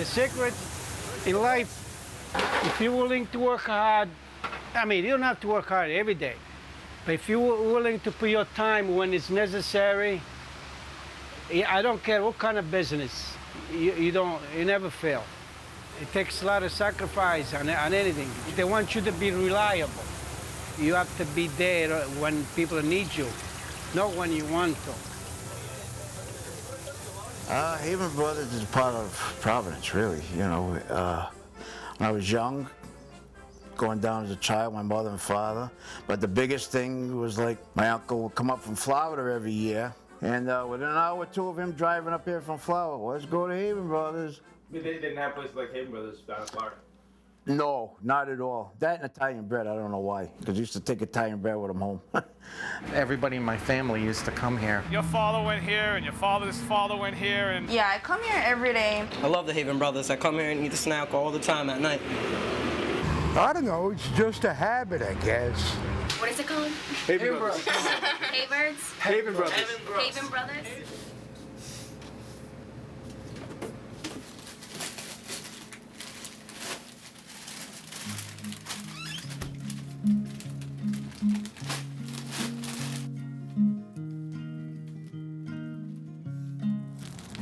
secret in life, if you're willing to work hard, I mean, you don't have to work hard every day, but if you're willing to put your time when it's necessary, I don't care what kind of business, you never fail. It takes a lot of sacrifice on anything. They want you to be reliable. You have to be there when people need you, not when you want to. Haven Brothers is part of Providence, really. You know, when I was young, going down as a child, my mother and father. But the biggest thing was like my uncle would come up from Florida every year, and within an hour or two of him driving up here from Florida, let's go to Haven Brothers. They didn't have places like Haven Brothers down in Florida? No, not at all. That and Italian bread, I don't know why, because I used to take Italian bread with them home. Everybody in my family used to come here. Your father went here, and your father's father went here, and... Yeah, I come here every day. I love the Haven Brothers. I come here and eat a snack all the time at night. I don't know, it's just a habit, I guess. What is it called? Haven Brothers. Haver's? Haven Brothers. Haven Brothers?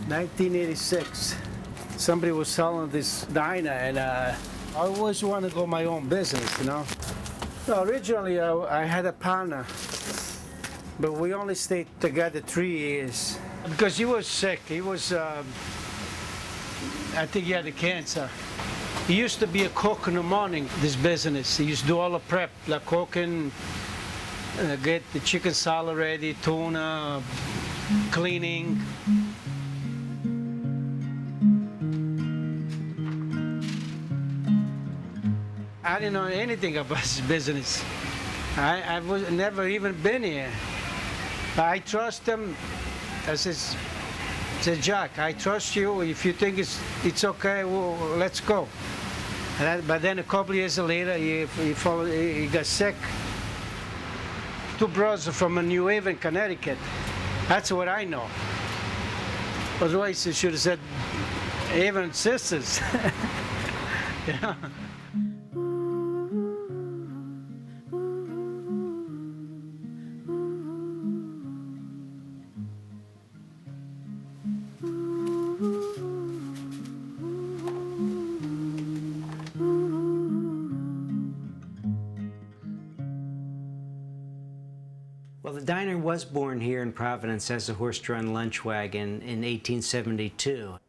1986, somebody was selling this diner, and I always wanted to go my own business, you know. No, originally I had a partner, but we only stayed together 3 years because he was sick. He was, I think he had cancer. He used to be a cook in the morning, this business. He used to do all the prep, like cooking, get the chicken salad ready, tuna, cleaning. I didn't know anything about this business. I was never even been here. But I trust him. I says, Jack, I trust you. If you think it's okay, well, let's go. But then a couple years later, he got sick. 2 brothers from New Haven, Connecticut. That's what I know. Otherwise, he should have said Haven sisters. You know? Well, the diner was born here in Providence as a horse-drawn lunch wagon in 1872.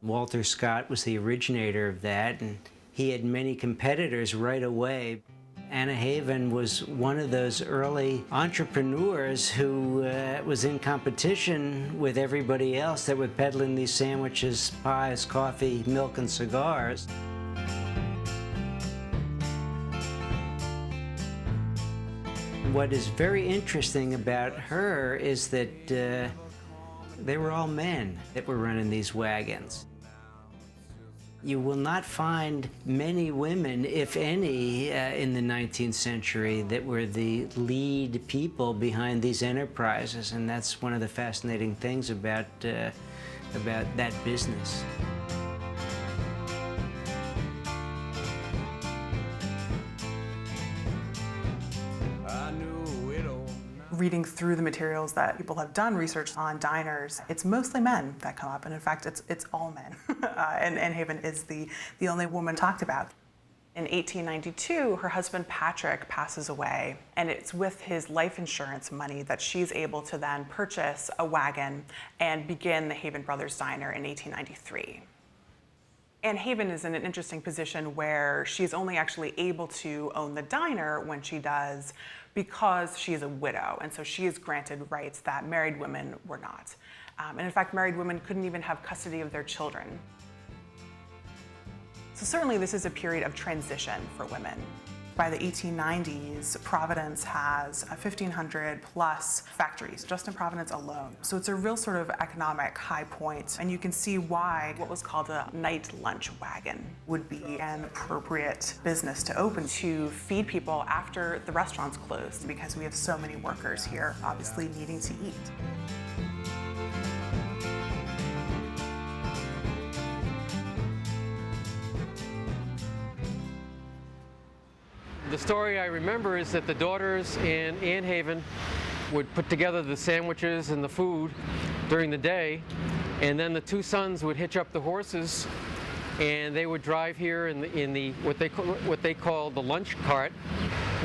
Walter Scott was the originator of that, and he had many competitors right away. Anna Haven was one of those early entrepreneurs who was in competition with everybody else that were peddling these sandwiches, pies, coffee, milk, and cigars. What is very interesting about her is that they were all men that were running these wagons. You will not find many women, if any, in the 19th century that were the lead people behind these enterprises, and that's one of the fascinating things about that business. Reading through the materials that people have done research on diners, it's mostly men that come up, and in fact, it's all men. and Haven is the only woman talked about. In 1892, her husband Patrick passes away, and it's with his life insurance money that she's able to then purchase a wagon and begin the Haven Brothers Diner in 1893. And Haven is in an interesting position where she's only actually able to own the diner when she does because she is a widow, and so she is granted rights that married women were not. And in fact, married women couldn't even have custody of their children. So certainly this is a period of transition for women. By the 1890s, Providence has 1,500 plus factories, just in Providence alone. So it's a real sort of economic high point, and you can see why what was called a night lunch wagon would be an appropriate business to open to feed people after the restaurants closed, because we have so many workers here, obviously needing to eat. The story I remember is that the daughters in Ann Haven would put together the sandwiches and the food during the day, and then the two sons would hitch up the horses and they would drive here in the what they call the lunch cart.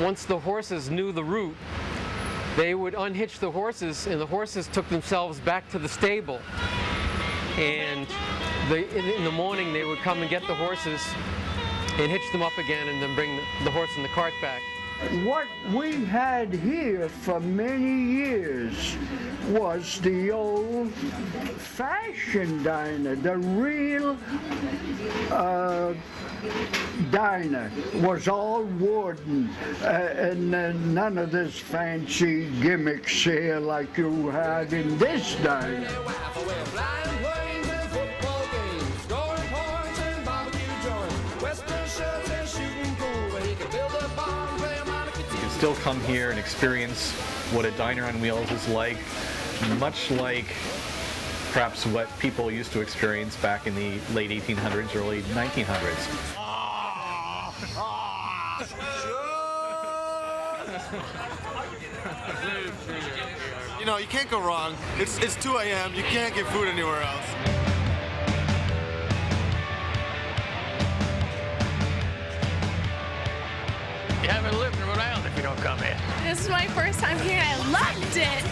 Once the horses knew the route, they would unhitch the horses, and the horses took themselves back to the stable. And in the morning, they would come and get the horses and hitch them up again, and then bring the horse and the cart back. What we had here for many years was the old-fashioned diner. The real diner was all wooden, and none of this fancy gimmicks here like you had in this diner. Still come here and experience what a diner on wheels is like, much like perhaps what people used to experience back in the late 1800s, early 1900s. You know, you can't go wrong. It's 2 a.m. You can't get food anywhere else. You haven't lived in Rhode Island if you don't come here. This is my first time here and I loved it.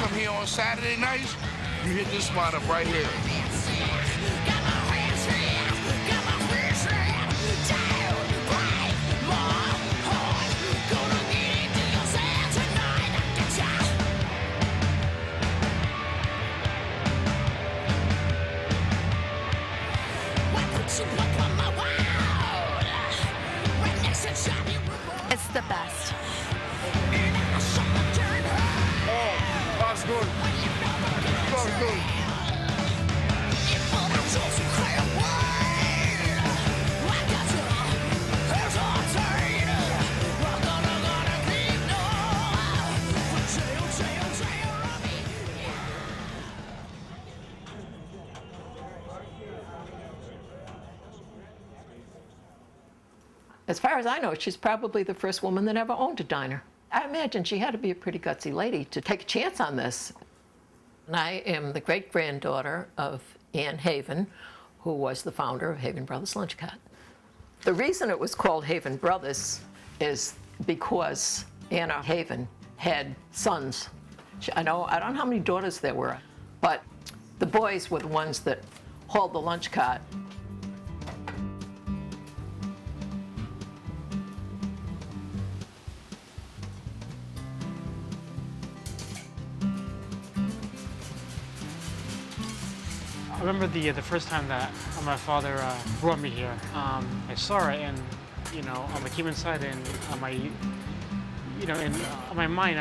Come here on Saturday nights, you hit this spot up right here. It's the best. Oh, that's good. That's good. As far as I know, she's probably the first woman that ever owned a diner. I imagine she had to be a pretty gutsy lady to take a chance on this. And I am the great-granddaughter of Ann Haven, who was the founder of Haven Brothers Lunch Cart. The reason it was called Haven Brothers is because Anna Haven had sons. I don't know how many daughters there were, but the boys were the ones that hauled the lunch cart. I remember the first time that my father brought me here. I saw it, and I came inside, and on my mind,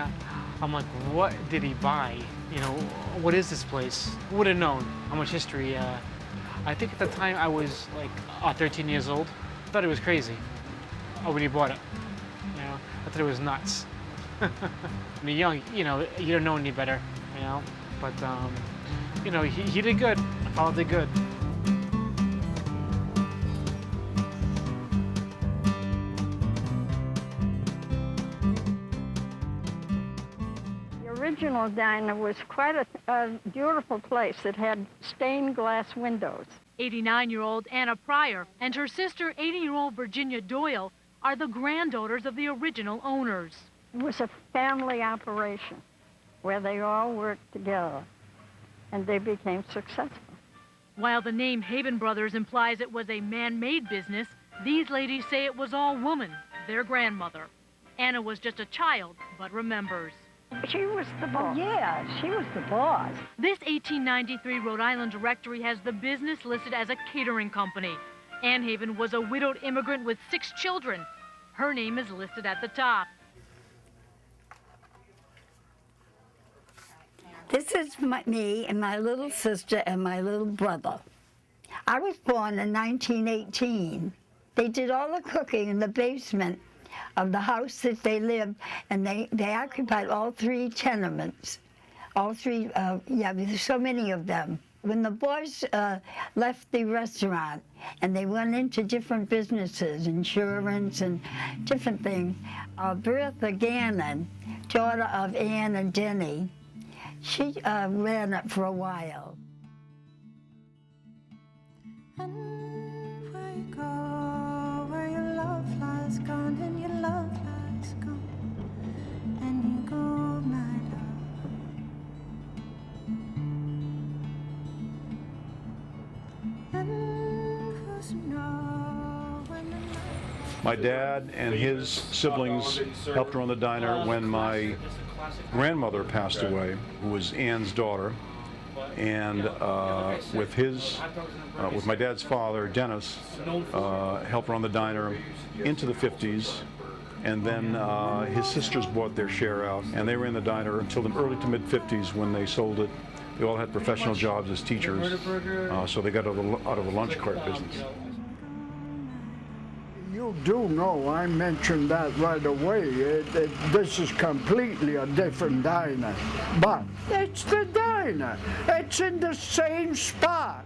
I'm like, what did he buy? What is this place? Who would have known how much history? I think at the time I was like 13 years old. I thought it was crazy when he bought it. I thought it was nuts. When you're young, you don't know any better, But he did good. My father did good. The original diner was quite a beautiful place. It had stained glass windows. 89-year-old Anna Pryor and her sister, 80-year-old Virginia Doyle, are the granddaughters of the original owners. It was a family operation where they all worked together, and they became successful. While the name Haven Brothers implies it was a man-made business, these ladies say it was all woman, their grandmother. Anna was just a child, but remembers. She was the boss. Yeah, she was the boss. This 1893 Rhode Island directory has the business listed as a catering company. Ann Haven was a widowed immigrant with 6 children. Her name is listed at the top. This is me and my little sister and my little brother. I was born in 1918. They did all the cooking in the basement, of the house that they lived, and they occupied all 3 tenements. All 3, yeah, there's so many of them. When the boys left the restaurant and they went into different businesses, insurance and different things, Bertha Gannon, daughter of Ann and Denny, she ran it for a while. And where you go, where your love lies gone, and your love lies gone, and you go, my love. My dad and his siblings helped run the diner when my grandmother passed away, who was Ann's daughter, and with my dad's father, Dennis, helped run the diner into the 50s, and then his sisters bought their share out, and they ran the diner until the early to mid 50s when they sold it. They all had professional jobs as teachers, so they got out of the lunch cart business. You do know, I mentioned that right away. This is completely a different diner. But it's the diner. It's in the same spot.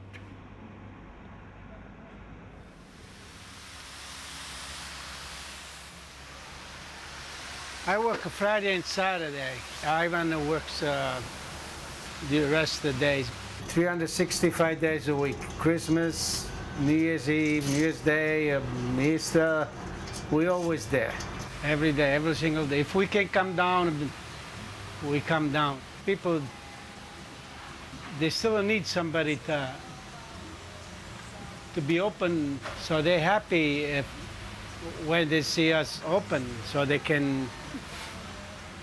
I work Friday and Saturday. Ivan works the rest of the days. 365 days a week. Christmas, New Year's Eve, New Year's Day, Easter, we're always there. Every day, every single day. If we can come down, we come down. People, they still need somebody to be open, so they're happy when they see us open, so they can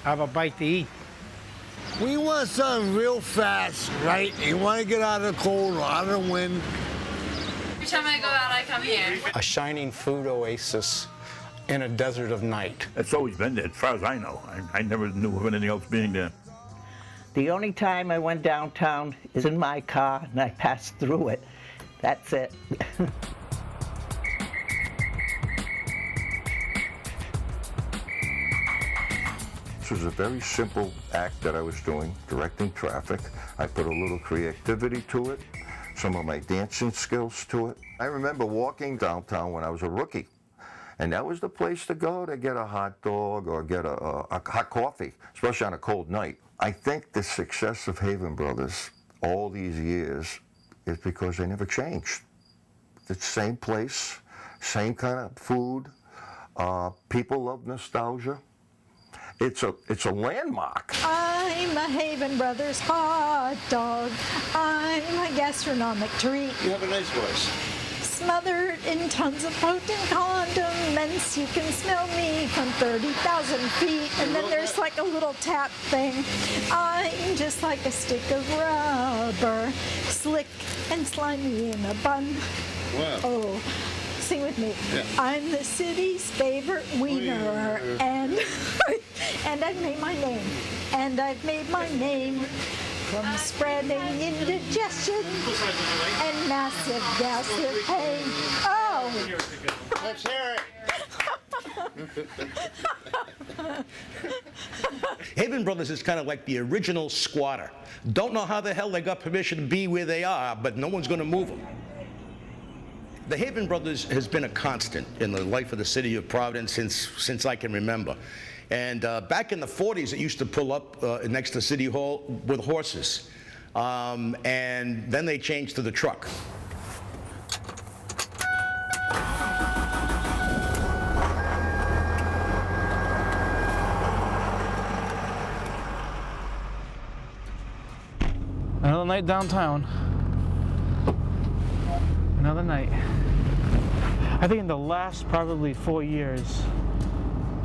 have a bite to eat. We want something real fast, right? You want to get out of the cold or out of the wind. Every time I go out, I come here. A shining food oasis in a desert of night. It's always been there, as far as I know. I never knew of anything else being there. The only time I went downtown is in my car, and I passed through it. That's it. This was a very simple act that I was doing, directing traffic. I put a little creativity to it, some of my dancing skills to it. I remember walking downtown when I was a rookie, and that was the place to go to get a hot dog or get a hot coffee, especially on a cold night. I think the success of Haven Brothers all these years is because they never changed. It's the same place, same kind of food. People love nostalgia. It's a landmark. I'm a Haven Brothers hot dog. I'm a gastronomic treat. You have a nice voice. Smothered in tons of potent condiments. You can smell me from 30,000 feet. And then there's like a little tap thing. I'm just like a stick of rubber. Slick and slimy in a bun. Wow. Oh. Sing with me. Yeah. I'm the city's favorite wiener, and I've made my name. And I've made my name from spreading indigestion and massive gastric pain. Oh! Let's hear it. Haven Brothers is kind of like the original squatter. Don't know how the hell they got permission to be where they are, but no one's going to move them. The Haven Brothers has been a constant in the life of the city of Providence since I can remember. And back in the 40s, it used to pull up next to City Hall with horses. And then they changed to the truck. Another night downtown. Another night. I think in the last probably 4 years,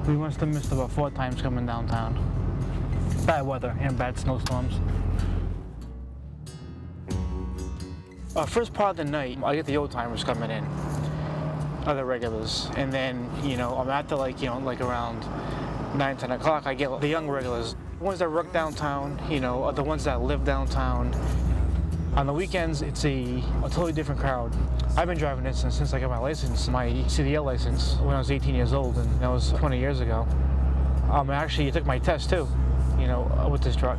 we must have missed about 4 times coming downtown. Bad weather and bad snowstorms. First part of the night, I get the old timers coming in, other regulars, and then I'm after like around 9, 10 o'clock. I get the young regulars, the ones that work downtown, are the ones that live downtown. On the weekends, it's a totally different crowd. I've been driving it since I got my license, my CDL license, when I was 18 years old, and that was 20 years ago. Actually, I took my test too, you know, with this truck.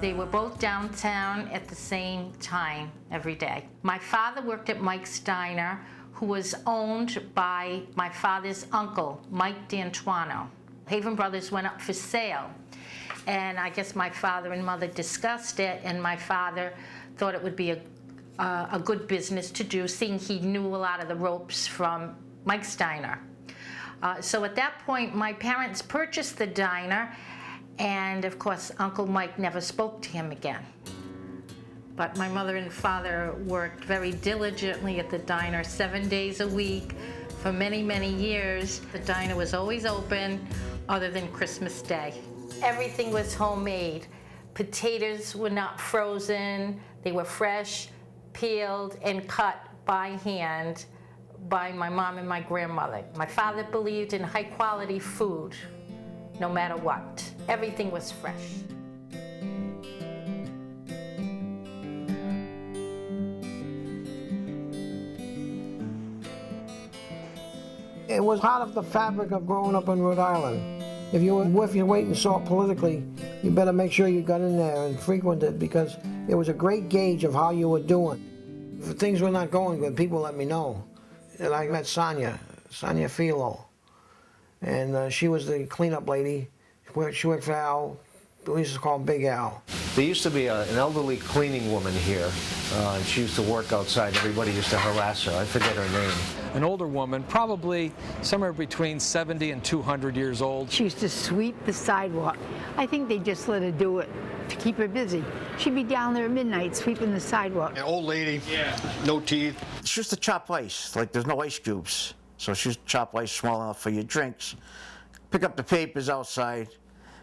They were both downtown at the same time every day. My father worked at Mike's Diner, who was owned by my father's uncle, Mike D'Antuono. Haven Brothers went up for sale, and I guess my father and mother discussed it, and my father thought it would be a good business to do, seeing he knew a lot of the ropes from Mike's Diner. So at that point, my parents purchased the diner, and of course, Uncle Mike never spoke to him again. But my mother and father worked very diligently at the diner 7 days a week for many, many years. The diner was always open other than Christmas Day. Everything was homemade. Potatoes were not frozen. They were fresh, peeled, and cut by hand by my mom and my grandmother. My father believed in high-quality food, no matter what. Everything was fresh. It was part of the fabric of growing up in Rhode Island. If you were worth your weight in salt politically, you better make sure you got in there and frequented, because it was a great gauge of how you were doing. If things were not going good, people let me know. And I met Sonia Philo, and she was the cleanup lady. She worked for Al. We used to call him Big Al. There used to be an elderly cleaning woman here, and she used to work outside. Everybody used to harass her. I forget her name. An older woman, probably somewhere between 70 and 200 years old. She used to sweep the sidewalk. I think they just let her do it to keep her busy. She'd be down there at midnight sweeping the sidewalk. An old lady, no teeth. She used to chop ice, like there's no ice cubes. So she used to chop ice small enough for your drinks. Pick up the papers outside.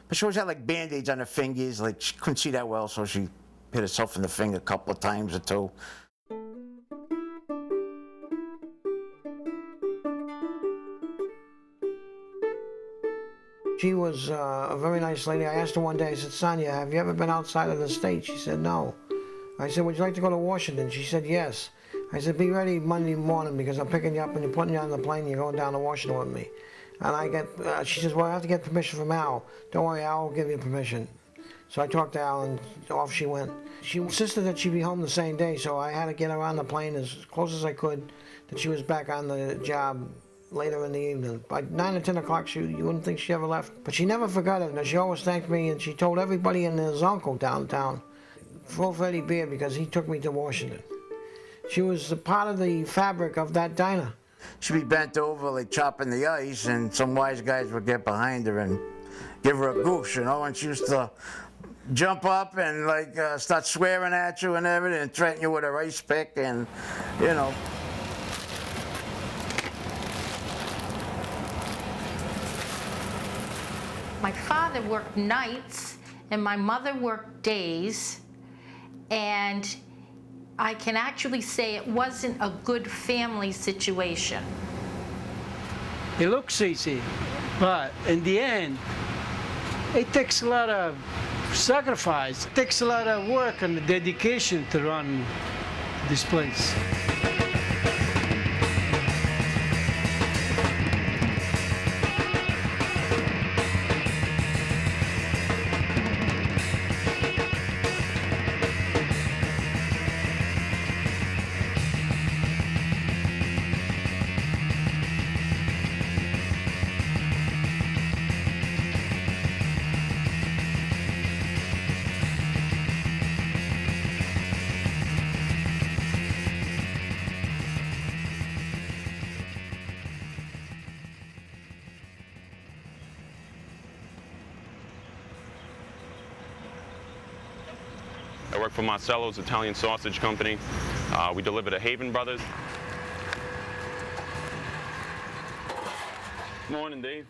But she always had like Band-Aids on her fingers, like she couldn't see that well, so she hit herself in the finger a couple of times or two. She was a very nice lady. I asked her one day, I said, Sonia, have you ever been outside of the state? She said, no. I said, would you like to go to Washington? She said, yes. I said, be ready Monday morning, because I'm picking you up and you're putting you on the plane and you're going down to Washington with me. And she says, well, I have to get permission from Al. Don't worry, Al will give you permission. So I talked to Al, and off she went. She insisted that she'd be home the same day, so I had to get her on the plane as close as I could, that she was back on the job later in the evening. By 9 or 10 o'clock, you wouldn't think she ever left. But she never forgot it, and she always thanked me, and she told everybody and his uncle downtown, full Freddie Beer, because he took me to Washington. She was a part of the fabric of that diner. She'd be bent over, like chopping the ice, and some wise guys would get behind her and give her a goose, you know, and she used to jump up and like start swearing at you and everything, and threaten you with her ice pick, and you know. My father worked nights and my mother worked days, and I can actually say it wasn't a good family situation. It looks easy, but in the end, it takes a lot of sacrifice. It takes a lot of work and dedication to run this place. I work for Marcello's Italian Sausage Company. We deliver to Haven Brothers. Morning, Dave.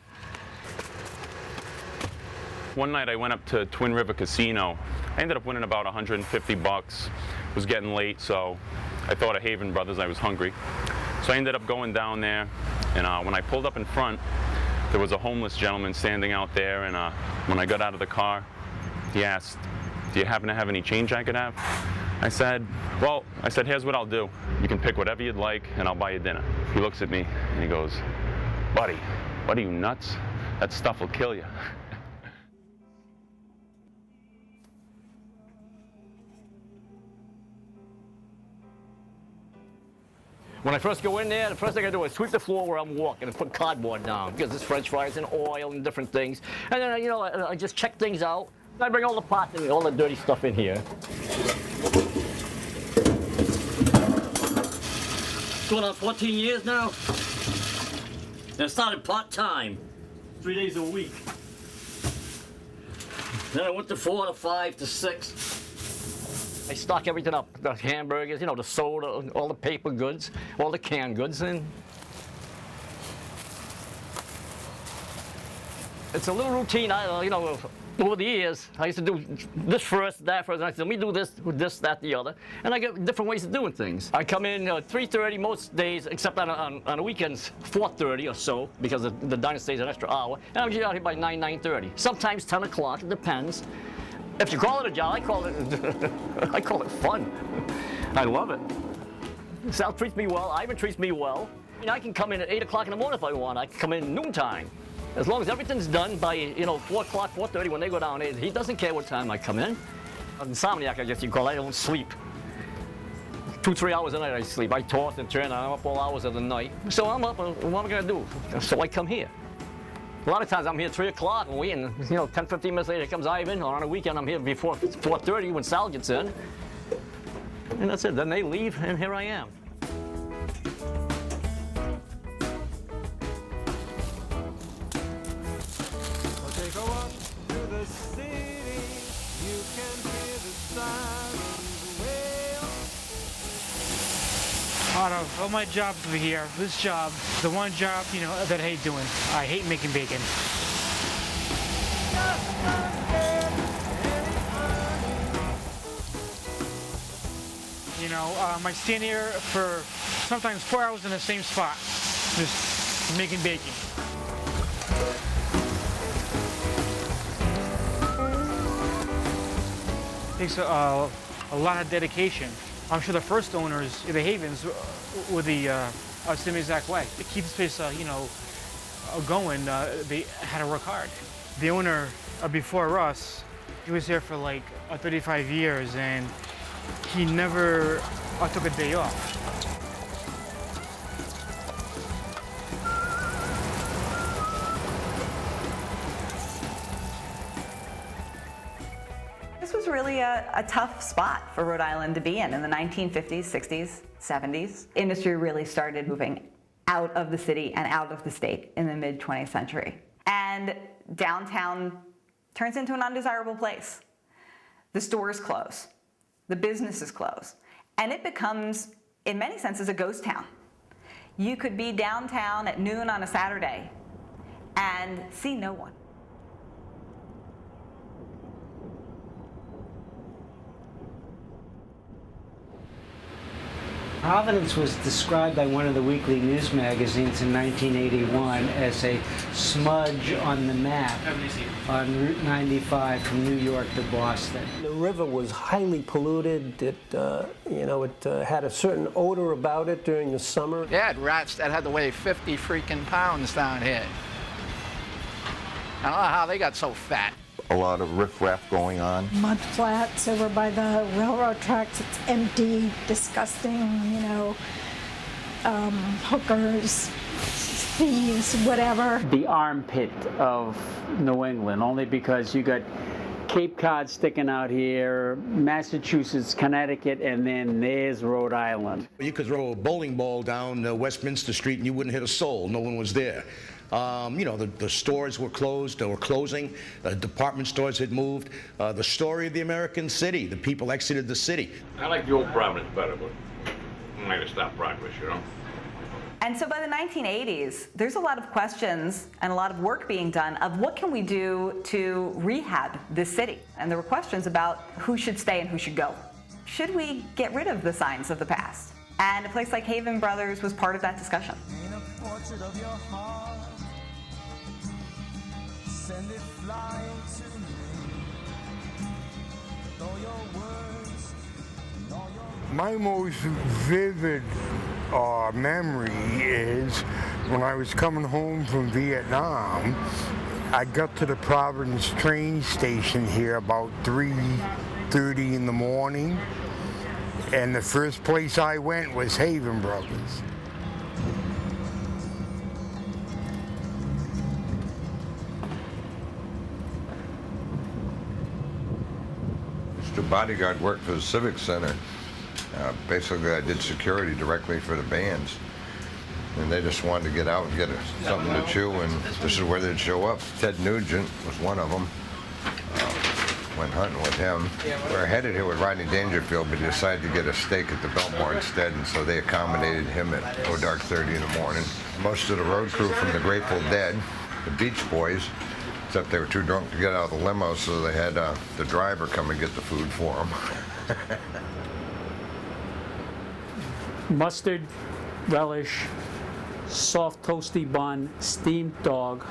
One night I went up to Twin River Casino. I ended up winning about $150. It was getting late, so I thought of Haven Brothers. I was hungry. So I ended up going down there, and when I pulled up in front, there was a homeless gentleman standing out there, and when I got out of the car, he asked, "Do you happen to have any change I could have?" I said, here's what I'll do. You can pick whatever you'd like, and I'll buy you dinner. He looks at me, and he goes, "Buddy, what are you, nuts? That stuff will kill you." When I first go in there, the first thing I do is sweep the floor where I'm walking and put cardboard down, because there's French fries and oil and different things. And then, you know, I just check things out. I bring all the pots and all the dirty stuff in here. Going on 14 years now. And I started part-time, 3 days a week. Then I went to 4 to 5 to 6. I stock everything up, the hamburgers, you know, the soda, all the paper goods, all the canned goods, and it's a little routine. You know, over the years, I used to do this first, that first, and I said, let me do this, that, the other, and I get different ways of doing things. I come in 3:30 most days, except on the weekends, 4:30 or so, because the diner stays an extra hour, and I'm usually out here by 9:30. Sometimes 10 o'clock, it depends. If you call it a job, I call it fun. I love it. Sal treats me well. Ivan treats me well. And I can come in at 8 o'clock in the morning if I want. I can come in noontime. As long as everything's done by, 4 o'clock, 4:30 when they go down. He doesn't care what time I come in. Insomniac, I guess you call it. I don't sleep. 2-3 hours a night I sleep. I toss and turn, and I'm up all hours of the night. So I'm up, and what am I going to do? So I come here. A lot of times I'm here 3 o'clock and waiting, 10, 15 minutes later comes Ivan, or on a weekend I'm here before 4:30 when Sal gets in. And that's it, then they leave and here I am. Okay, go up to the city, you can hear the sirens wail. Out of all my jobs over here, this job, the one job, that I hate doing. I hate making bacon. I stand here for sometimes 4 hours in the same spot, just making bacon. It takes a lot of dedication. I'm sure the first owners, the Havens, were the same exact way. To keep this place, going, they had to work hard. The owner before us, he was here for like 35 years, and he never took a day off. This was really a tough spot for Rhode Island to be in the 1950s, 60s, 70s. Industry really started moving out of the city and out of the state in the mid-20th century. And downtown turns into an undesirable place. The stores close, the businesses close, and it becomes, in many senses, a ghost town. You could be downtown at noon on a Saturday and see no one. Providence was described by one of the weekly news magazines in 1981 as a smudge on the map on Route 95 from New York to Boston. The river was highly polluted. It had a certain odor about it during the summer. They had rats that had to weigh 50 freaking pounds down here. I don't know how they got so fat. A lot of riffraff going on. Mud flats over by the railroad tracks. It's empty, disgusting, hookers, thieves, whatever. The armpit of New England, only because you got Cape Cod sticking out here, Massachusetts, Connecticut, and then there's Rhode Island. You could throw a bowling ball down Westminster Street and you wouldn't hit a soul. No one was there. The stores were closed or closing. Department stores had moved. The story of the American city. The people exited the city. I like the old Providence better, but I'm not gonna stop progress, And so by the 1980s, there's a lot of questions and a lot of work being done of what can we do to rehab this city. And there were questions about who should stay and who should go. Should we get rid of the signs of the past? And a place like Haven Brothers was part of that discussion. My most vivid memory is when I was coming home from Vietnam. I got to the Providence train station here about 3:30 in the morning, and the first place I went was Haven Brothers. Used to bodyguard work for the Civic Center. Basically, I did security directly for the bands. And they just wanted to get out and get something to chew, and this is where they'd show up. Ted Nugent was one of them. Went hunting with him. We were headed here with Rodney Dangerfield, but he decided to get a steak at the Biltmore instead, and so they accommodated him at dark 30 in the morning. Most of the road crew from the Grateful Dead, the Beach Boys, except they were too drunk to get out of the limo, so they had the driver come and get the food for them. Mustard, relish, soft toasty bun, steamed dog.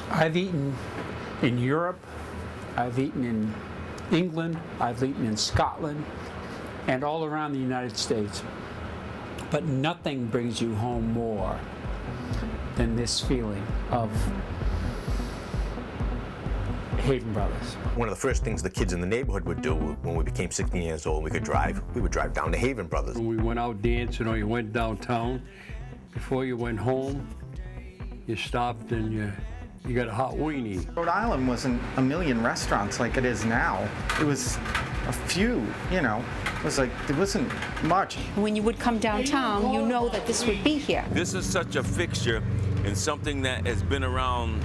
I've eaten in Europe, I've eaten in England, I've eaten in Scotland, and all around the United States. But nothing brings you home more than this feeling of Haven Brothers. One of the first things the kids in the neighborhood would do when we became 16 years old, we would drive down to Haven Brothers. When we went out dancing or you went downtown, before you went home, you stopped and you got a hot weenie. Rhode Island wasn't a million restaurants like it is now. It was a few, you know. It was like, there wasn't much. When you would come downtown, you know that this would be here. This is such a fixture and something that has been around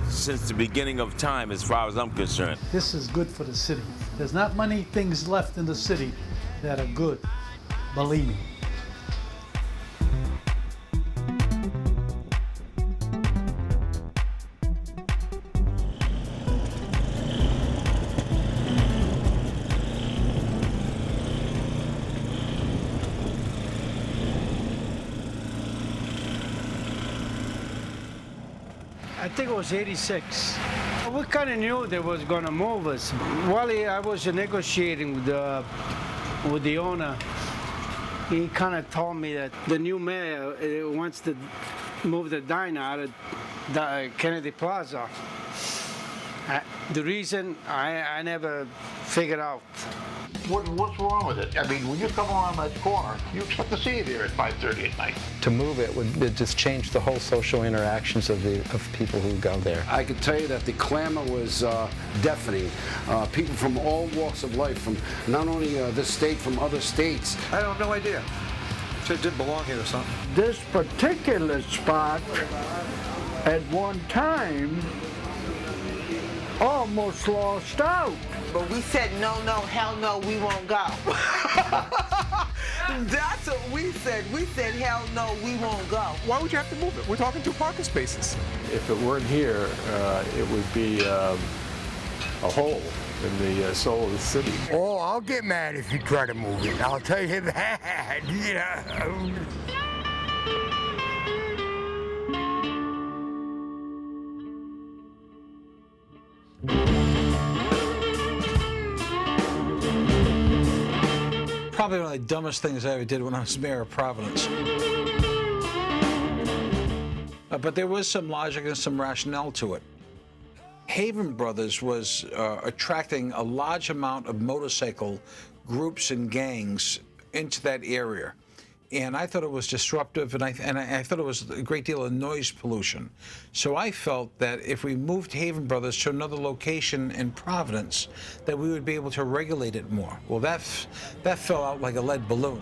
since the beginning of time as far as I'm concerned. This is good for the city. There's not many things left in the city that are good, believe me. I think it was 86. We kind of knew they was going to move us. While I was negotiating with the owner, he kind of told me that the new mayor wants to move the diner out of the Kennedy Plaza. The reason I never figured out. What's wrong with it? I mean, when you come around that corner, you expect to see it here at 5:30 at night. To move it would just change the whole social interactions of people who go there. I could tell you that the clamor was deafening. People from all walks of life, from not only this state, from other states. I have no idea. It did belong here or something. This particular spot, at one time, almost lost out. But we said, no, hell no, we won't go. That's what we said. We said, hell no, we won't go. Why would you have to move it? We're talking 2 parking spaces. If it weren't here, it would be a hole in the soul of the city. Oh, I'll get mad if you try to move it. I'll tell you that. Yeah. Probably one of the dumbest things I ever did when I was mayor of Providence. But there was some logic and some rationale to it. Haven Brothers was attracting a large amount of motorcycle groups and gangs into that area. And I thought it was disruptive, and I thought it was a great deal of noise pollution. So I felt that if we moved Haven Brothers to another location in Providence, that we would be able to regulate it more. Well, that fell out like a lead balloon.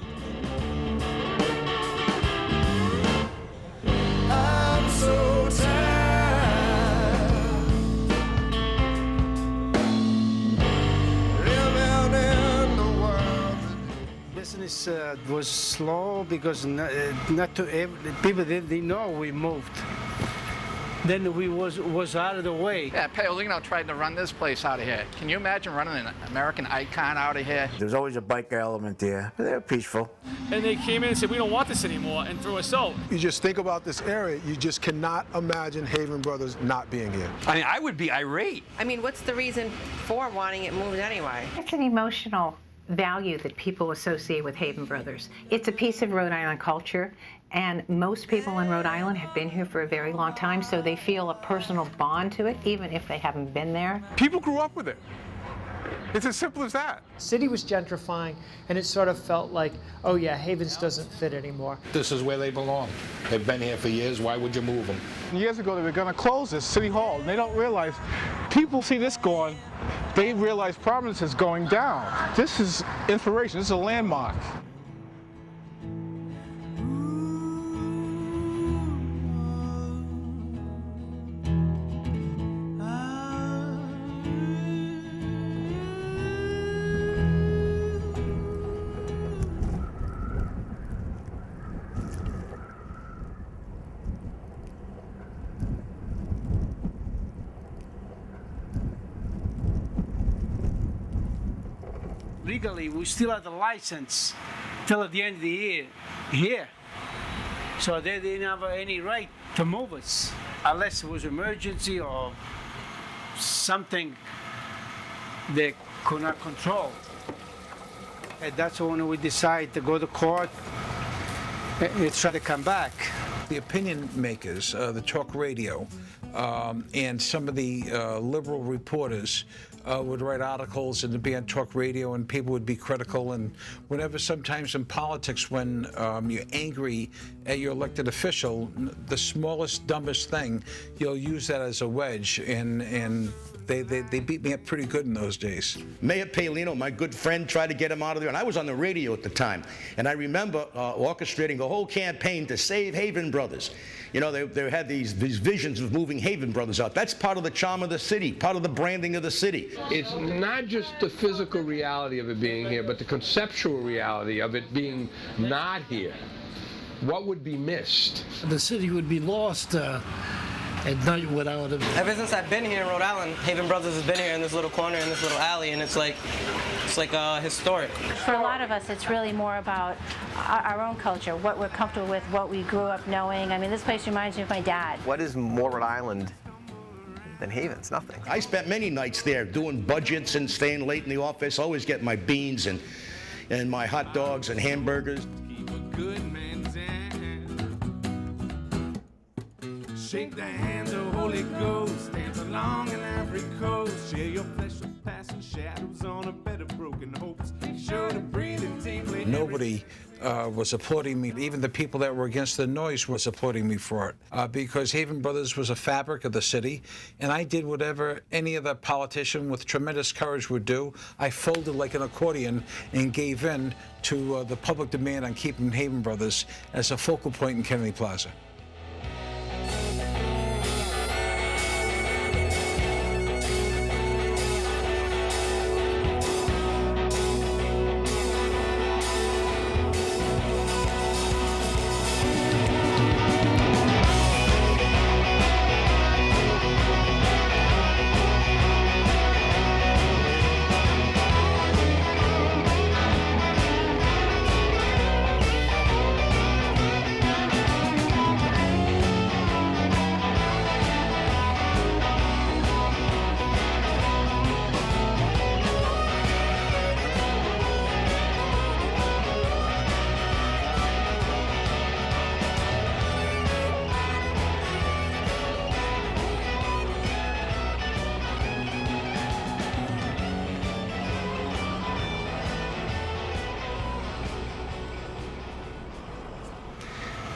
I'm so tired, living in the world. Business always was slow because not to people didn't know we moved. Then we was out of the way. Yeah, Paolino tried to run this place out of here. Can you imagine running an American icon out of here? There's always a biker element there, but they're peaceful. And they came in and said, we don't want this anymore, and threw us out. You just think about this area, you just cannot imagine Haven Brothers not being here. I mean, I would be irate. I mean, what's the reason for wanting it moved anyway? It's an emotional value that people associate with Haven Brothers. It's a piece of Rhode Island culture, and most people in Rhode Island have been here for a very long time, so they feel a personal bond to it, even if they haven't been there. People grew up with it. It's as simple as that. The city was gentrifying, and it sort of felt like, oh yeah, Havens doesn't fit anymore. This is where they belong. They've been here for years. Why would you move them? Years ago, they were going to close this City Hall, and they don't realize, people see this going, they realize Providence is going down. This is inspiration. This is a landmark. Legally, we still have the license till at the end of the year here. So they didn't have any right to move us unless it was emergency or something they could not control. And that's when we decided to go to court and try to come back. The opinion makers, the talk radio, and some of the liberal reporters would write articles and be on talk radio, and people would be critical. And whenever, sometimes in politics, when you're angry at your elected official, the smallest, dumbest thing, you'll use that as a wedge. And they beat me up pretty good in those days. Mayor Paolino, my good friend, tried to get him out of there, and I was on the radio at the time. And I remember orchestrating the whole campaign to save Haven Brothers. You know, they had these visions of moving Haven Brothers out. That's part of the charm of the city, part of the branding of the city. It's not just the physical reality of it being here, but the conceptual reality of it being not here. What would be missed? The city would be lost at night without it. Ever since I've been here in Rhode Island, Haven Brothers has been here in this little corner, in this little alley, and it's like historic. For a lot of us, it's really more about our own culture, what we're comfortable with, what we grew up knowing. I mean, this place reminds me of my dad. What is more Rhode Island than Havens? Nothing. I spent many nights there doing budgets and staying late in the office, always getting my beans and my hot dogs and hamburgers. Keep a good man's hand. Shake the hands of Holy Ghost, dance along an Ivory Coast. Share your flesh with passing shadows on a bed of broken hopes. Be sure to breathe in deeply. Nobody was supporting me. Even the people that were against the noise were supporting me for it, because Haven Brothers was a fabric of the city, and I did whatever any other politician with tremendous courage would do. I folded like an accordion and gave in to the public demand on keeping Haven Brothers as a focal point in Kennedy Plaza.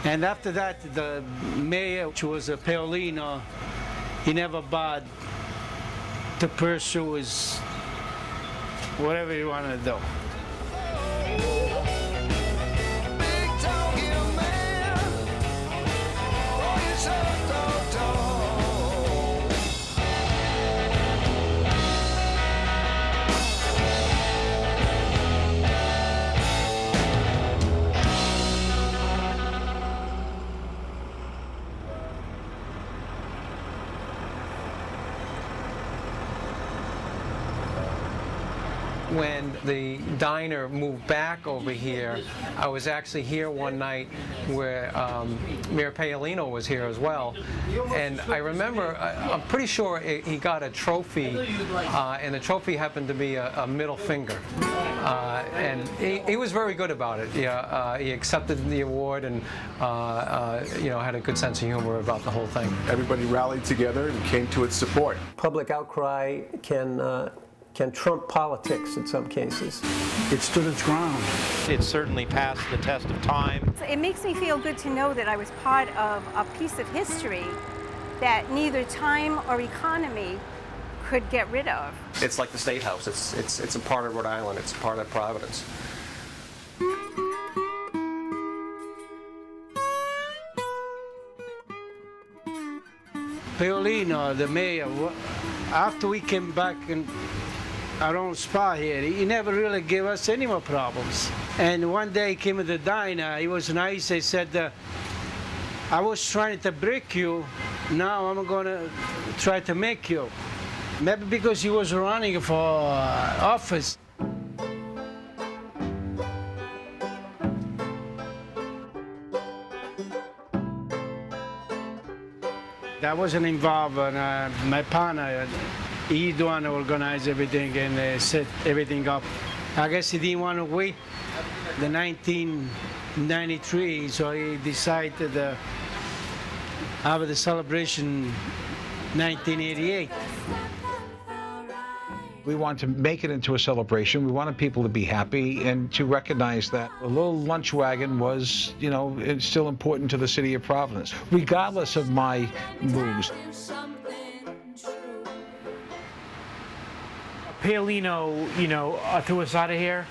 And after that, the mayor, which was a Paolino, he never bothered to pursue his whatever he wanted to do. when the diner moved back over here, I was actually here one night where Mayor Paolino was here as well. And I remember, I'm pretty sure he got a trophy, and the trophy happened to be a middle finger. And he was very good about it. Yeah, he accepted the award and had a good sense of humor about the whole thing. Everybody rallied together and came to its support. Public outcry can trump politics in some cases. It stood its ground. It certainly passed the test of time. It makes me feel good to know that I was part of a piece of history that neither time or economy could get rid of. It's like the State House. It's a part of Rhode Island. It's a part of Providence. Paolino, the mayor, after we came back in our own spot here, he never really gave us any more problems. And one day he came to the diner, he was nice, he said, I was trying to break you, now I'm gonna try to make you. Maybe because he was running for office. I wasn't involved, and my partner, he's the one who organized everything and set everything up. I guess he didn't want to wait the 1993, so he decided to have the celebration 1988. We wanted to make it into a celebration. We wanted people to be happy and to recognize that a little lunch wagon was, it's still important to the city of Providence, regardless of my moves. Paolino, threw us out of here.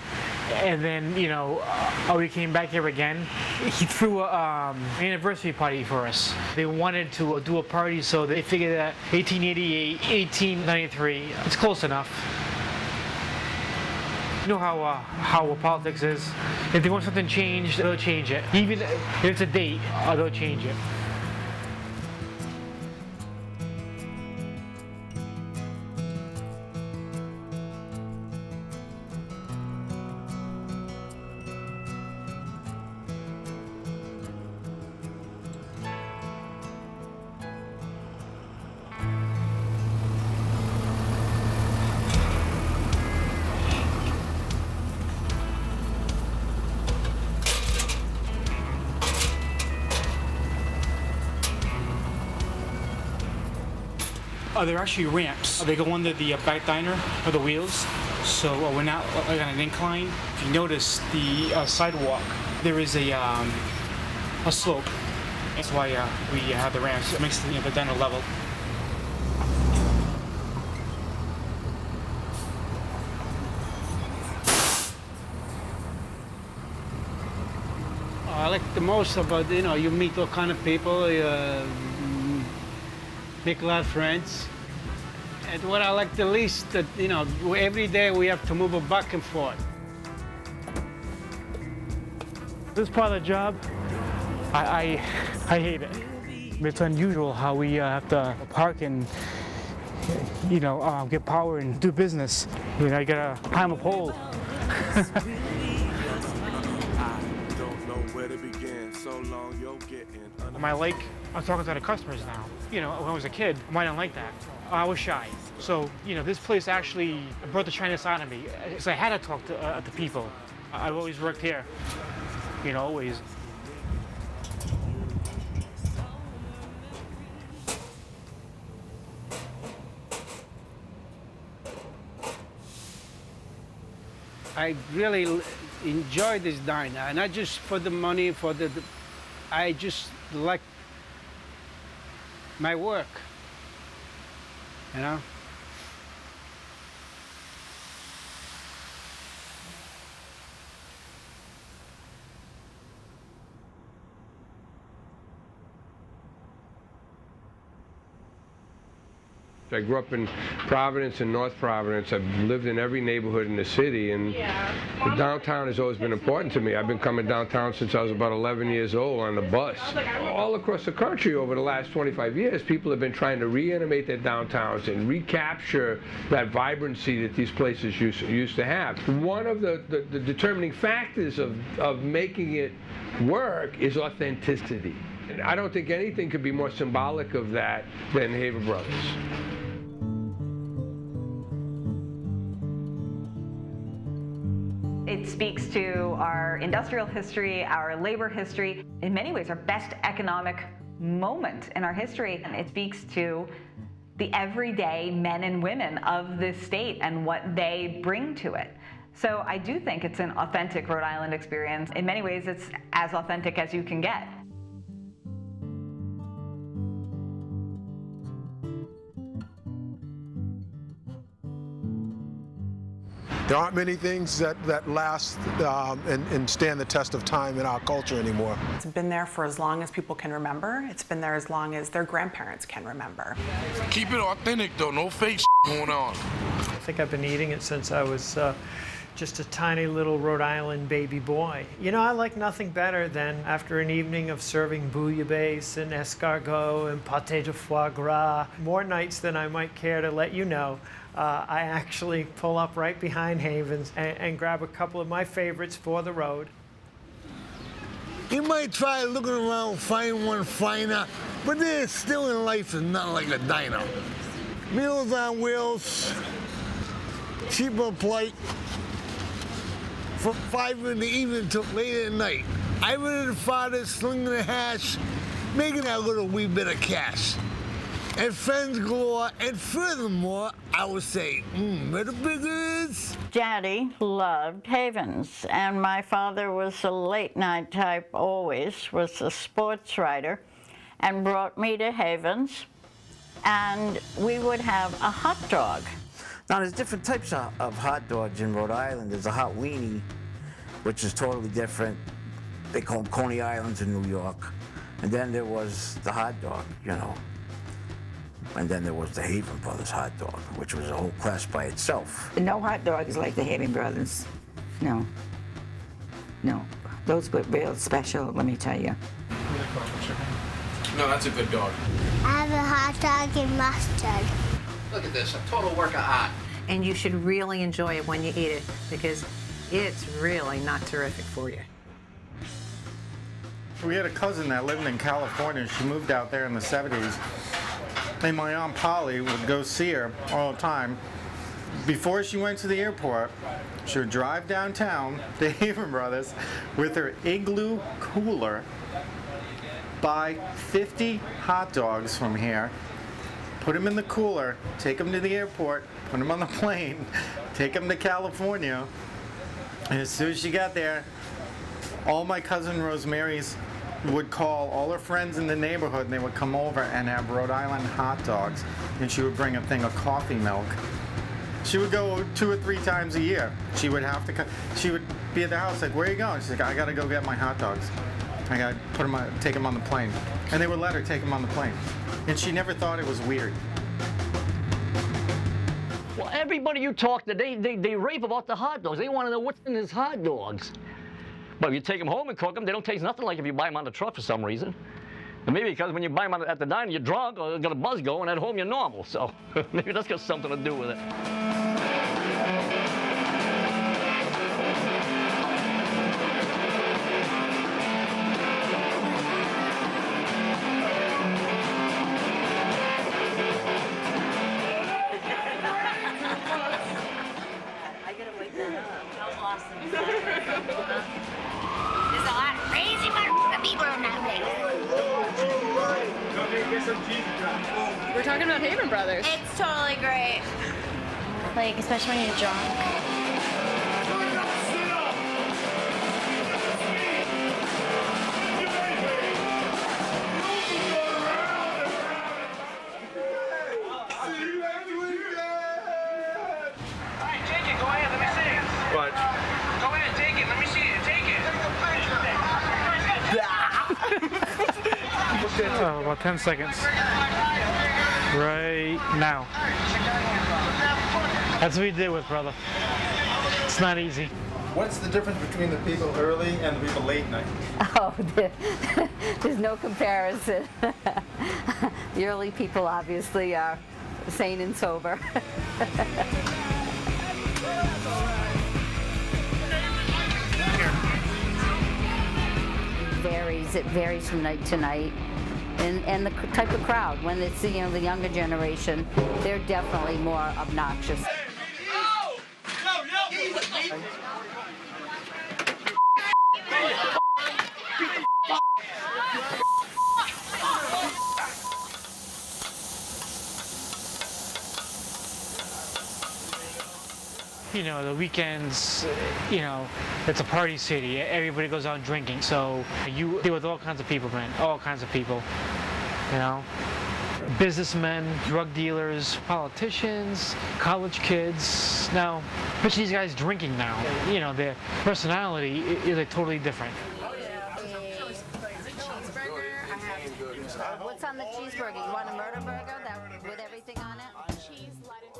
And then, we came back here again. He threw an anniversary party for us. They wanted to do a party, so they figured that 1888, 1893, it's close enough. You know how politics is. If they want something changed, they'll change it. Even if it's a date, they'll change it. They're actually ramps. They go under the back diner for the wheels, so we're not on an incline. If you notice the sidewalk, there is a slope. That's why we have the ramps. It makes the diner level. I like the most about, you meet all kind of people, make a lot of friends. And what I like the least, that every day we have to move back and forth. This part of the job, I hate it. It's unusual how we have to park and get power and do business. You gotta climb a pole. My like, I'm talking to the customers now. When I was a kid, I didn't like that. I was shy. So, this place actually brought the shyness out of me. So I had to talk to people. I've always worked here, always. I really enjoy this diner, not just for the money, I just like my work, I grew up in Providence and North Providence. I've lived in every neighborhood in the city, and the downtown has always been important to me. I've been coming downtown since I was about 11 years old on the bus. All across the country over the last 25 years, people have been trying to reanimate their downtowns and recapture that vibrancy that these places used to have. One of the determining factors of making it work is authenticity. And I don't think anything could be more symbolic of that than Haven Brothers. It speaks to our industrial history, our labor history, in many ways our best economic moment in our history. And it speaks to the everyday men and women of this state and what they bring to it. So I do think it's an authentic Rhode Island experience. In many ways, it's as authentic as you can get. There aren't many things that last and stand the test of time in our culture anymore. It's been there for as long as people can remember. It's been there as long as their grandparents can remember. Keep it authentic though, no fake going on. I think I've been eating it since I was just a tiny little Rhode Island baby boy. You know, I like nothing better than after an evening of serving bouillabaisse and escargot and pâté de foie gras, more nights than I might care to let you know, I actually pull up right behind Havens and grab a couple of my favorites for the road. You might try looking around, find one finer, but there's still in life is not like a diner. Meals on wheels, cheaper plate, from 5 in the evening till late at night. I rented the father, slinging the hash, making that little wee bit of cash. And friends galore, and furthermore, I would say, where the biggers? Daddy loved Havens, and my father was a late night type always, was a sports writer, and brought me to Havens, and we would have a hot dog. Now, there's different types of hot dogs in Rhode Island. There's a hot weenie, which is totally different. They call them Coney Islands in New York. And then there was the hot dog, you know. And then there was the Haven Brothers hot dog, which was a whole class by itself. No hot dog is like the Haven Brothers. No. No. Those were real special, let me tell you. No, that's a good dog. I have a hot dog and mustard. Look at this, a total work of art. And you should really enjoy it when you eat it because it's really not terrific for you. We had a cousin that lived in California. She moved out there in the 70s. And my Aunt Polly would go see her all the time. Before she went to the airport, she would drive downtown to Haven Brothers with her igloo cooler, buy 50 hot dogs from here, put them in the cooler, take them to the airport, put them on the plane, take them to California. And as soon as she got there, all my cousin Rosemary's would call all her friends in the neighborhood, and they would come over and have Rhode Island hot dogs, and she would bring a thing of coffee milk. She would go 2 or 3 times a year. She would have to. She would be at the house like, "Where are you going?" She's like, "I gotta go get my hot dogs. I gotta put them on, take them on the plane." And they would let her take them on the plane, and she never thought it was weird. Well, everybody you talk to, they rave about the hot dogs. They want to know what's in his hot dogs. But if you take them home and cook them, they don't taste nothing like if you buy them on the truck for some reason. And maybe because when you buy them at the diner, you're drunk or got a buzz going, at home you're normal. So maybe that's got something to do with it. I gotta wake that up. How awesome is that? There's a lot of crazy motherfucking people nowadays. We're talking about Haven Brothers. It's totally great. Like, especially when you're drunk. What? Go ahead, take it. Let me see it. Take it. About 10 seconds. right now. That's what we did with brother. It's not easy. What's the difference between the people early and the people late night? Oh, there's no comparison. The early people obviously are sane and sober. It varies from night to night. And the type of crowd. When it's the younger generation, they're definitely more obnoxious. You know, the weekends, it's a party city. Everybody goes out drinking. So you deal with all kinds of people, man. All kinds of people, Businessmen, drug dealers, politicians, college kids. Now, picture these guys drinking now. Their personality is like totally different. What's on the cheeseburger? You want a murder burger with everything on it? Cheese, lettuce,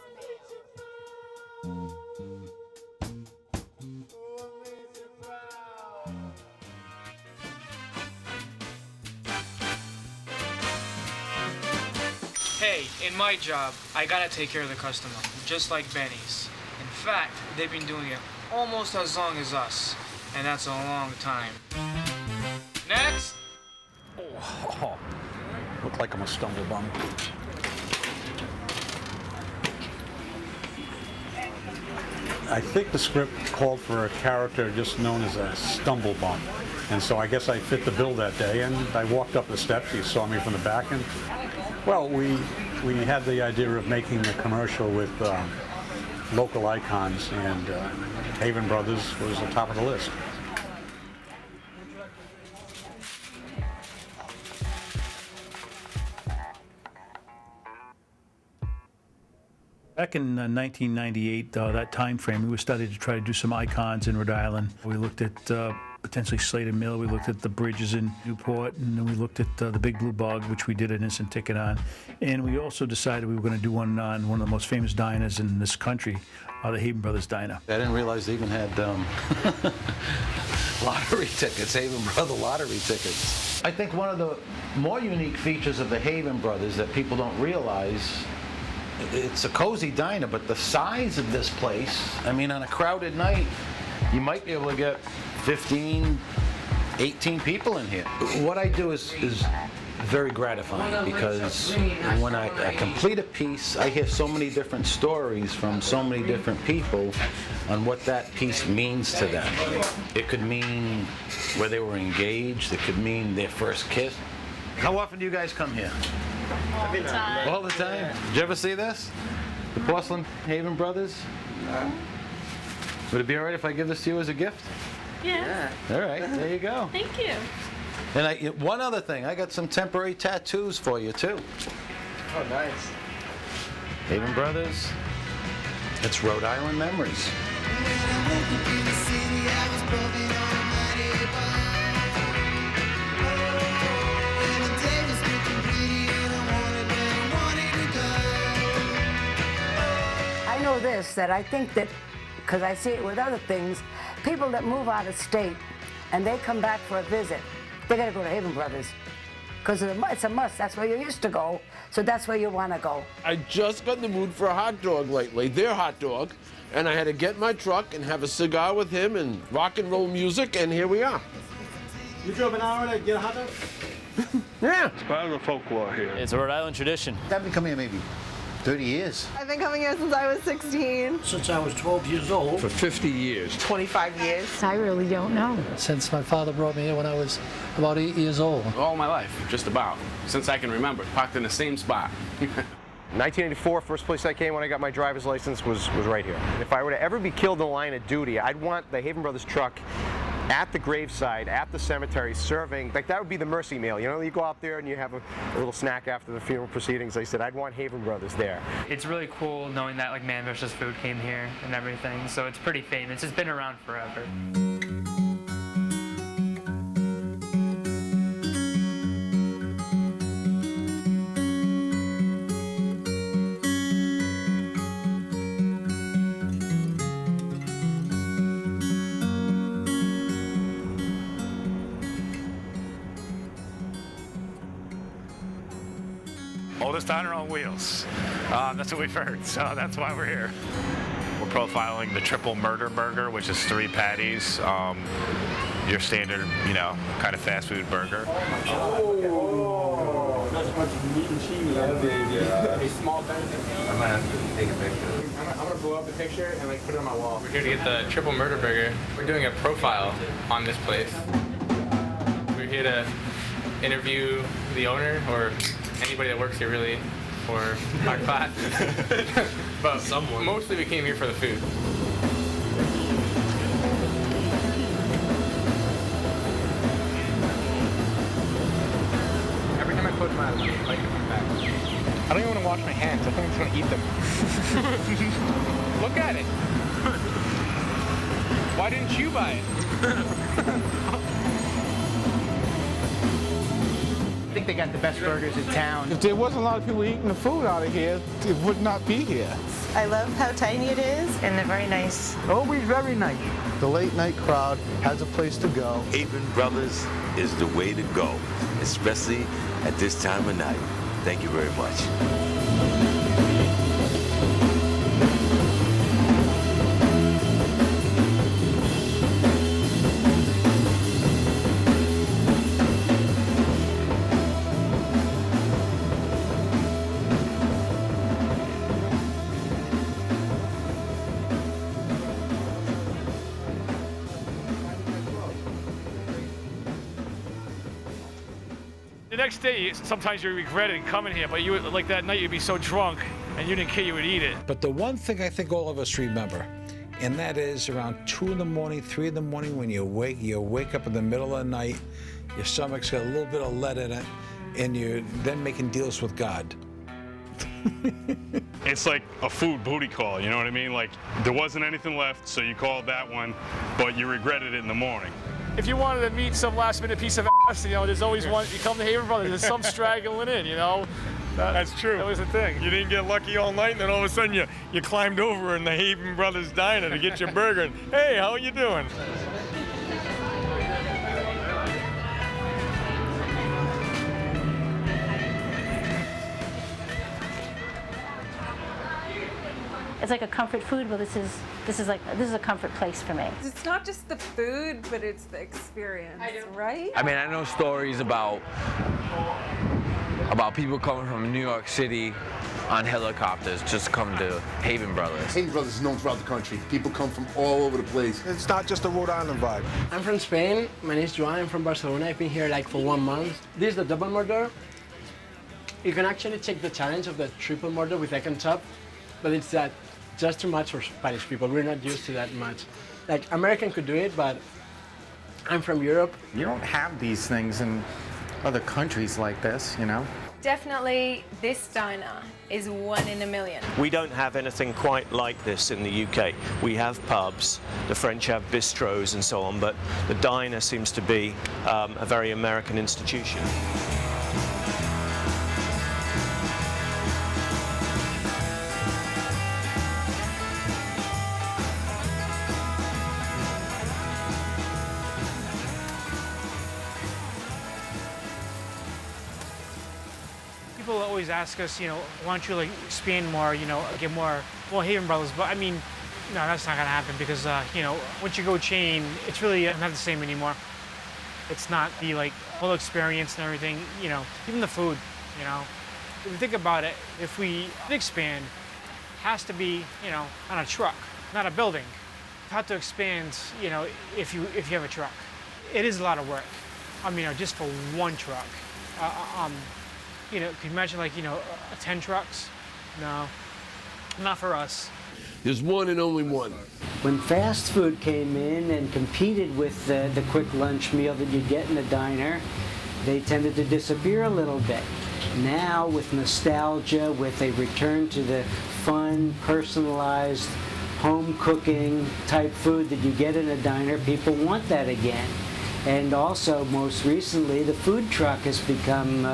Hey, in my job, I gotta take care of the customer, just like Benny's. In fact, they've been doing it almost as long as us, and that's a long time. Next! Oh, look like I'm a stumble bum. I think the script called for a character just known as a stumble bum. And so I guess I fit the bill that day, and I walked up the steps. You saw me from the back, and well, we had the idea of making a commercial with local icons, and Haven Brothers was the top of the list. Back in 1998, that time frame, we were starting to try to do some icons in Rhode Island. We looked at potentially Slater Mill, we looked at the bridges in Newport, and then we looked at the Big Blue Bug, which we did an instant ticket on. And we also decided we were going to do one on one of the most famous diners in this country, the Haven Brothers Diner. I didn't realize they even had lottery tickets, Haven Brother lottery tickets. I think one of the more unique features of the Haven Brothers that people don't realize, it's a cozy diner, but the size of this place, I mean, on a crowded night, you might be able to get 15, 18 people in here. What I do is very gratifying, because when I complete a piece, I hear so many different stories from so many different people on what that piece means to them. It could mean where they were engaged, it could mean their first kiss. How often do you guys come here? all the time. All the time? Did you ever see this? The Porcelain Haven Brothers? Would it be all right if I give this to you as a gift? Yeah. All right, there you go. Thank you. And one other thing, I got some temporary tattoos for you too. Oh, nice. Haven Brothers, it's Rhode Island memories. I know this, that I think that, because I see it with other things, people that move out of state and they come back for a visit, they gotta go to Haven Brothers. Because it's a must, that's where you used to go, so that's where you wanna go. I just got in the mood for a hot dog lately, their hot dog, and I had to get in my truck and have a cigar with him and rock and roll music, and here we are. You drove an hour to get a hot dog? Yeah. It's part of the folklore here. It's a Rhode Island tradition. I've been coming here maybe 30 years. I've been coming here since I was 16. Since I was 12 years old. For 50 years. 25 years. I really don't know. Since my father brought me here when I was about 8 years old. All my life, just about. Since I can remember, parked in the same spot. 1984, first place I came when I got my driver's license was right here. If I were to ever be killed in the line of duty, I'd want the Haven Brothers truck at the graveside, at the cemetery, serving, like that would be the mercy meal. You know, you go out there and you have a little snack after the funeral proceedings. I said, I'd want Haven Brothers there. It's really cool knowing that like Man vs. Food came here and everything, so it's pretty famous. It's been around forever. Oldest diner on wheels. That's what we've heard, so that's why we're here. We're profiling the triple murder burger, which is 3 patties. Your standard, kind of fast food burger. Oh, that's a bunch of meat and cheese. A small benefit. I'm gonna have to take a picture. I'm gonna blow up the picture and put it on my wall. We're here to get the triple murder burger. We're doing a profile on this place. We're here to interview the owner or anybody that works here really for our class. But mostly we came here for the food. Every time I close my eyes, I like to come back. I don't even want to wash my hands. I think it's gonna eat them. Look at it. Why didn't you buy it? I think they got the best burgers in town. If there wasn't a lot of people eating the food out of here, it would not be here. I love how tiny it is, and they're very nice. Always very nice. The late night crowd has a place to go. Haven Brothers is the way to go, especially at this time of night. Thank you very much. The next day, sometimes you regretted coming here, but you would, like that night, you'd be so drunk and you didn't care, you would eat it. But the one thing I think all of us remember, and that is around 2 in the morning, 3 in the morning, when you wake up in the middle of the night, your stomach's got a little bit of lead in it, and you're then making deals with God. It's like a food booty call, you know what I mean? Like, there wasn't anything left, so you called that one, but you regretted it in the morning. If you wanted to meet some last-minute piece of ass, there's always one. You come to Haven Brothers, there's some straggling in, That's true. That was the thing. You didn't get lucky all night, and then all of a sudden you climbed over in the Haven Brothers diner to get your burger. And, hey, how are you doing? It's like a comfort food. Well, this is a comfort place for me. It's not just the food, but it's the experience, right? I mean, I know stories about people coming from New York City on helicopters just to come to Haven Brothers. Haven Brothers is known throughout the country. People come from all over the place. It's not just a Rhode Island vibe. I'm from Spain. My name is Joan. I'm from Barcelona. I've been here for 1 month. This is the double murder. You can actually take the challenge of the triple murder with egg on top, but it's just too much for Spanish people. We're not used to that much. Like, American could do it, but I'm from Europe. You don't have these things in other countries like this, Definitely, this diner is 1 in a million. We don't have anything quite like this in the UK. We have pubs, the French have bistros and so on, but the diner seems to be a very American institution. People always ask us, why don't you expand more, get more, Haven Brothers, but I mean, no, that's not gonna happen because, once you go chain, it's really not the same anymore. It's not the whole experience and everything, even the food, If you think about it, if we expand, it has to be, on a truck, not a building. You have to expand, if you have a truck. It is a lot of work. I mean, just for one truck. Can you imagine 10 trucks? No, not for us. There's one and only one. When fast food came in and competed with the quick lunch meal that you get in a diner, they tended to disappear a little bit. Now, with nostalgia, with a return to the fun, personalized, home cooking type food that you get in a diner, people want that again. And also, most recently, the food truck has become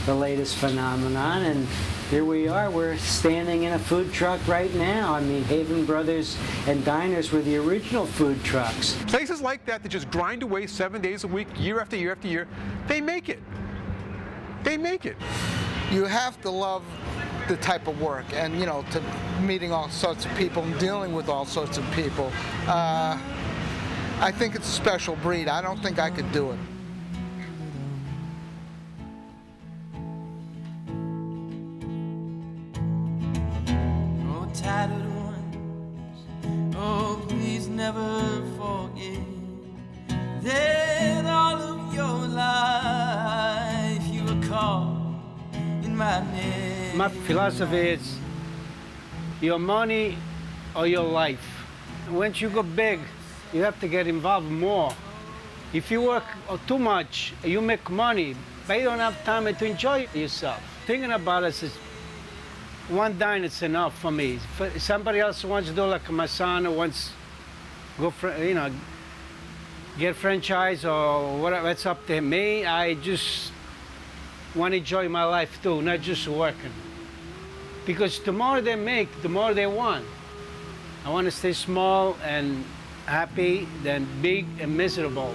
the latest phenomenon, and here we are, we're standing in a food truck right now. I mean, Haven Brothers and diners were the original food trucks. Places like that just grind away 7 days a week, year after year after year, they make it. They make it. you have to love the type of work, and you know, to meeting all sorts of people and dealing with all sorts of people. I think it's a special breed. I don't think I could do it. Oh, tattered ones, oh, please never forget that all of your life you were caught in my net. My philosophy is your money or your life. Once you go big, you have to get involved more. If you work too much, you make money, but you don't have time to enjoy yourself. Thinking about it is one dine is enough for me. If somebody else wants to do like my son wants go for, you know, get franchise or whatever, it's up to me. I just want to enjoy my life too, not just working. Because the more they make, the more they want. I want to stay small and happy than big and miserable.